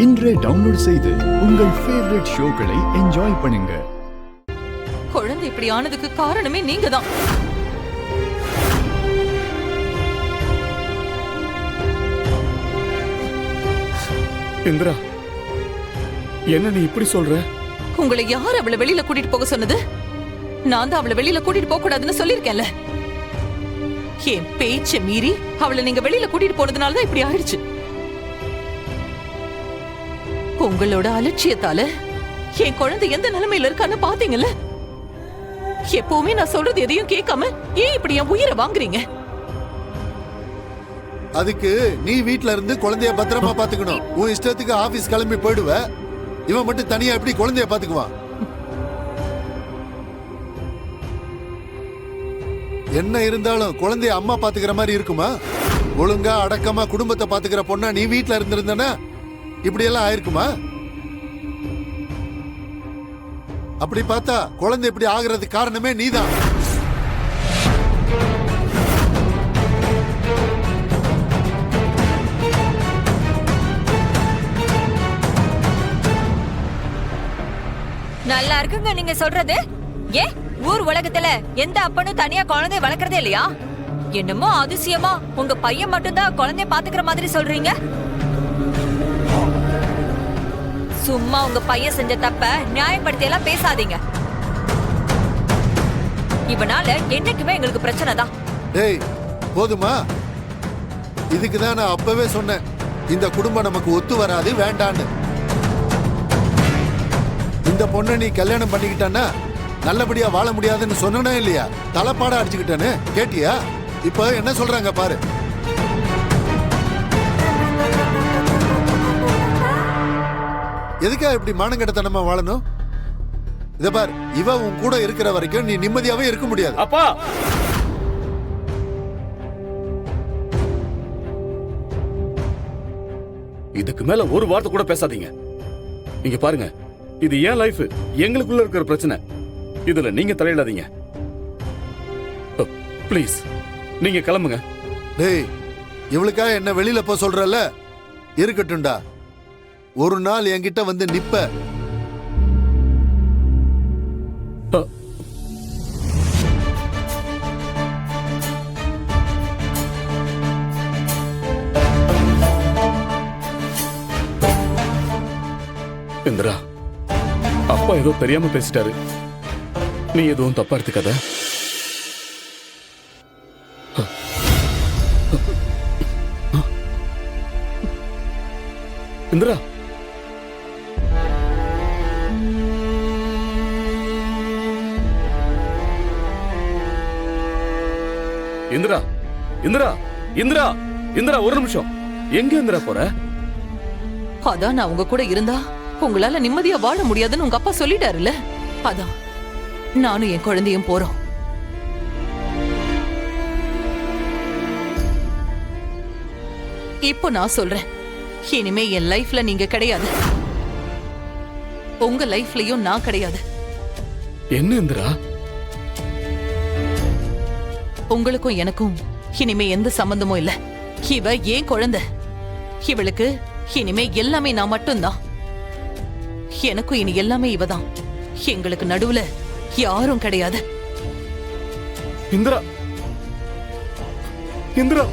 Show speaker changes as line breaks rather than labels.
இன்றே டவுன்லோட் செய்து உங்கள் ஃபேவரட் ஷோக்களை என்ஜாய் பண்ணுங்க.
குழந்தை இப்படி ஆனதுக்கு காரணமே நீங்க தான்.
இந்திரா, என்ன நீ இப்படி சொல்ற?
உங்களை யார் அவளை வெளியில கூட்டிட்டு போக சொன்னது? நான் தான் அவளை வெளியில கூட்டிட்டு போக கூடாதுன்னு சொல்லிருக்கேன்ல. என் பேச்ச மீறி அவளை நீங்க வெளியில கூட்டிட்டு போனதுனாலதான் இப்படி ஆயிடுச்சு. உங்களோட அலட்சியத்தால என் குழந்தை எந்த நிலைமையில இருக்கான்னு பாத்தீங்கல்ல. எப்பவுமே நான் சொல்றது எதையும் கேட்காம ஏன் இப்படி என் உயிரை வாங்குறீங்க?
அதுக்கு நீ வீட்ல இருந்து குழந்தைய பத்திரமா பாத்துக்கணும். உன் இஷ்டத்துக்கு ஆபீஸ் கிளம்பி போயிடுவ. இவன் மட்டும் தனியா எப்படி குழந்தைய பாத்துக்குவான்? என்ன இருந்தாலும் குழந்தைய அம்மா பாத்துக்கிற மாதிரி இருக்குமா? ஒழுங்கா அடக்கமா குடும்பத்தை பாத்துக்கிற பொண்ணா நீ வீட்ல இருந்திருந்தனா இப்படி எல்லாம் ஆயிருக்குமா? அப்படி பார்த்தா குழந்தை இப்படி ஆகுறதுக்கு காரணமே நீதான்.
நல்லா இருக்குங்க நீங்க சொல்றது. ஏ, ஊர் உலகத்துல எந்த அப்பனும் தனியா குழந்தைய வளர்க்கறதே இல்லையா? என்னமோ அதிசயமா உங்க பையன் மட்டும்தான் குழந்தைய பாத்துக்கிற மாதிரி சொல்றீங்க. சும்மா உங்க பையன் செஞ்ச தப்ப நியாயப்படுத்தி எல்லாம் பேசாதீங்க. இவனால என்னைக்குமே எங்களுக்கு பிரச்சனை தான்.
டேய், போதுமா? இதுக்குதான் நான் அப்பவே சொன்னேன், இந்த குடும்பம் நமக்கு ஒத்து வராது, வேண்டான்னு. இந்த பொண்ணை நீ கல்யாணம் பண்ணிக்கிட்டானா நல்லபடியா வாழ முடியாதுன்னு சொன்னா இல்லையா? தலைப்பாட அடிச்சுக்கிட்டேன்னு கேட்டியா? இப்ப என்ன சொல்றாங்க பாரு. எதுக்கா இப்படி மானங்கெட்டத்தனமா வாழணும்? இத பார், இவ உன் கூட இருக்கிற வரைக்கும் நீ நிம்மதியாவே இருக்க முடியாது.
அப்பா, இதுக்கு மேல ஒரு வார்த்தை கூட பேசாதீங்க. நீங்க பாருங்க, இது ஏன் லைஃப், எங்களுக்குள்ள இருக்கிற பிரச்சனை. இதுல நீங்க தலையிடாதீங்க ப்ளீஸ். நீங்க கிளம்புங்க.
டேய், இவளுக்கா என்ன வெளியில போ சொல்றல? இருக்கட்டும்டா, ஒரு நாள் என்கிட்ட வந்து நிப்ப.
இந்திரா, அப்பா ஏதோ தெரியாம பேசிட்டாரு. நீ எதுவும் தப்பா எடுத்துக்காத. இந்திரா, இந்திரா, இந்திரா, இந்திரா, இந்திரா, ஒரு நிமிஷம். எங்க இந்திரா போற?
அதான் நான் உங்க கூட இருந்தா உங்களால நிம்மதியா வாழ முடியாதுன்னு உங்க அப்பா சொல்லிட்டாருல்ல. அதான் நானும் என் குழந்தையும் போறோம். இப்போ நான் சொல்றேன், இனிமே என் லைஃப்ல நீங்க கிடையாது, உங்க லைஃப்லயும் நான் கிடையாது.
என்ன இந்திரா?
உங்களுக்கும் எனக்கும் இனிமே எந்த சம்பந்தமும் இல்ல. இவ ஏன் குழந்தை, இவளுக்கு இனிமே எல்லாமே நான் மட்டும்தான். எனக்கும் இனி எல்லாமே இவதான். எங்களுக்கு நடுவுல யாரும் கிடையாது.
இந்திரா, இந்திரா.